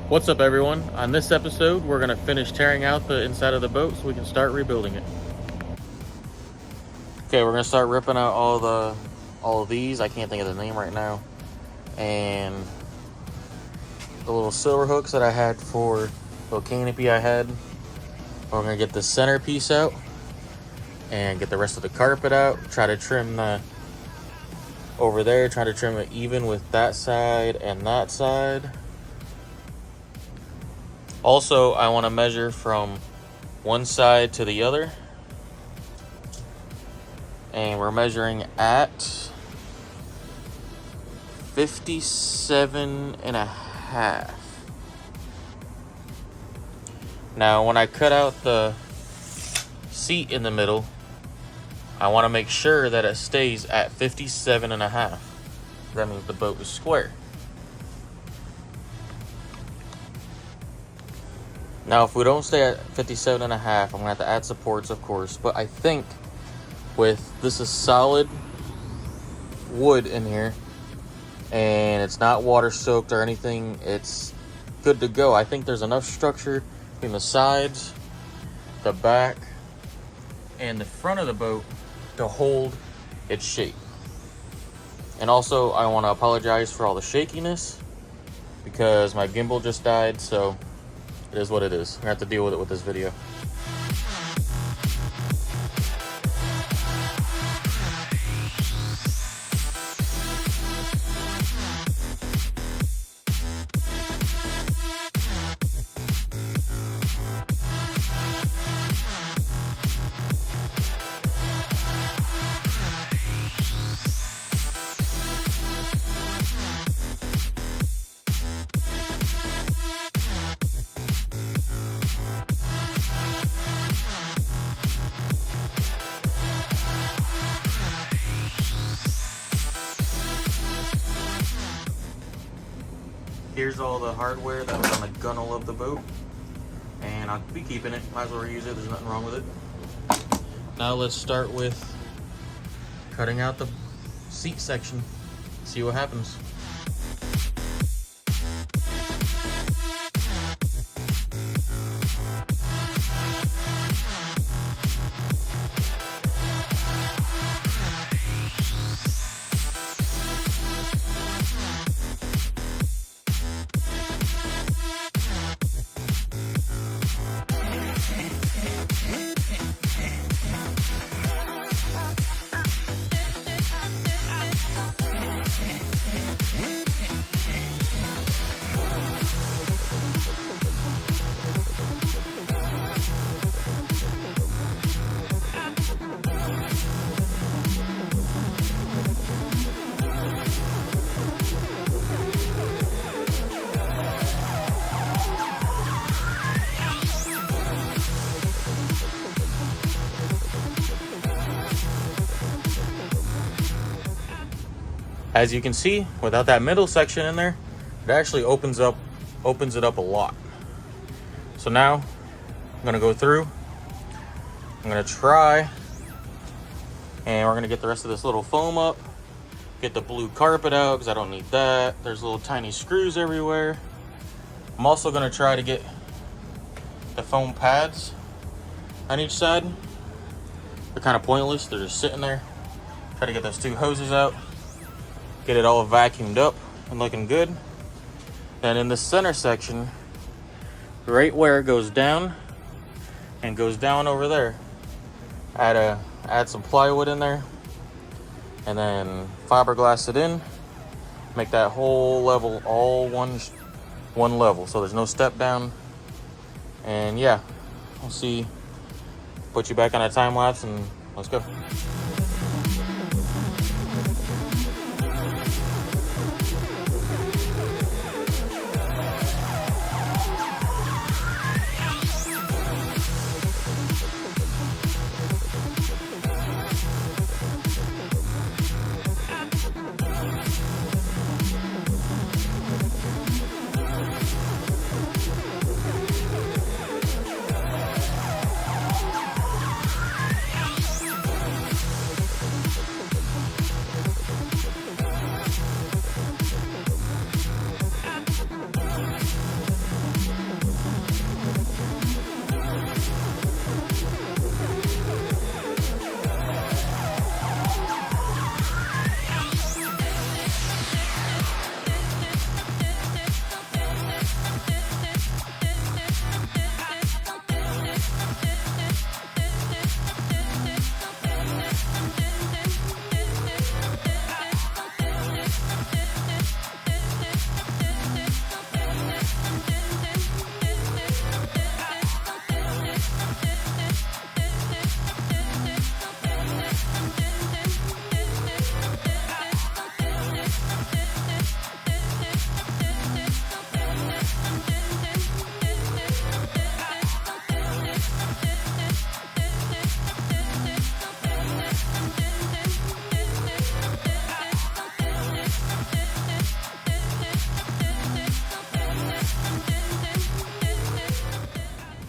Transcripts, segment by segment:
What's up, everyone? On this episode, we're going to finish tearing out the inside of the boat so we can start rebuilding it. Okay, we're going to start ripping out all of these. I can't think of the name right now. And the little silver hooks that I had for the canopy I had. We're going to get the centerpiece out and get the rest of the carpet out. Try to trim the over there. Try to trim it even with that side and that side. Also, I want to measure from one side to the other. And we're measuring at 57 and a half. Now, when I cut out the seat in the middle, I want to make sure that it stays at 57 and a half. That means the boat is square. Now, if we don't stay at 57 and a half, I'm going to have to add supports, of course. But I think this is solid wood in here, and it's not water soaked or anything. It's good to go. I think there's enough structure between the sides, the back, and the front of the boat to hold its shape. And also, I want to apologize for all the shakiness because my gimbal just died, so it is what it is. I have to deal with it with this video. Here's all the hardware that was on the gunnel of the boat, and I'll be keeping it. Might as well reuse it. There's nothing wrong with it. Now let's start with cutting out the seat section. See what happens. As you can see, without that middle section in there, it actually opens it up a lot. So now I'm gonna go through, I'm gonna try, and we're gonna get the rest of this little foam up, get the blue carpet out because I don't need that. There's little tiny screws everywhere. I'm also gonna try to get the foam pads on each side. They're kind of pointless, they're just sitting there. Try to get those two hoses out. Get it all vacuumed up and looking good. And in the center section, right where it goes down and goes down over there, add some plywood in there and then fiberglass it in. Make that whole level all one level, so there's no step down. And yeah, we'll see. Put you back on a time lapse and let's go.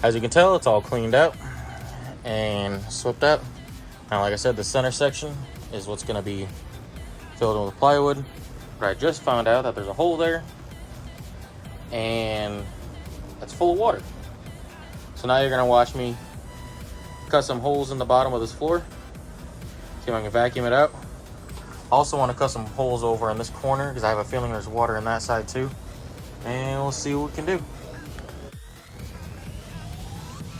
As you can tell, it's all cleaned out and swept out. Now, like I said, the center section is what's going to be filled in with plywood. But I just found out that there's a hole there, and it's full of water. So now you're going to watch me cut some holes in the bottom of this floor. See if I can vacuum it out. Also want to cut some holes over in this corner because I have a feeling there's water in that side too. And we'll see what we can do.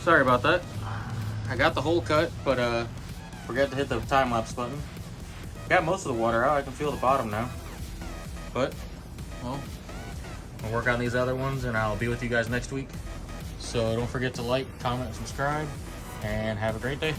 Sorry about that. I got the hole cut, but forgot to hit the time-lapse button. Got most of the water out. I can feel the bottom now. But, well, I'll work on these other ones and I'll be with you guys next week. So don't forget to like, comment, subscribe, and have a great day.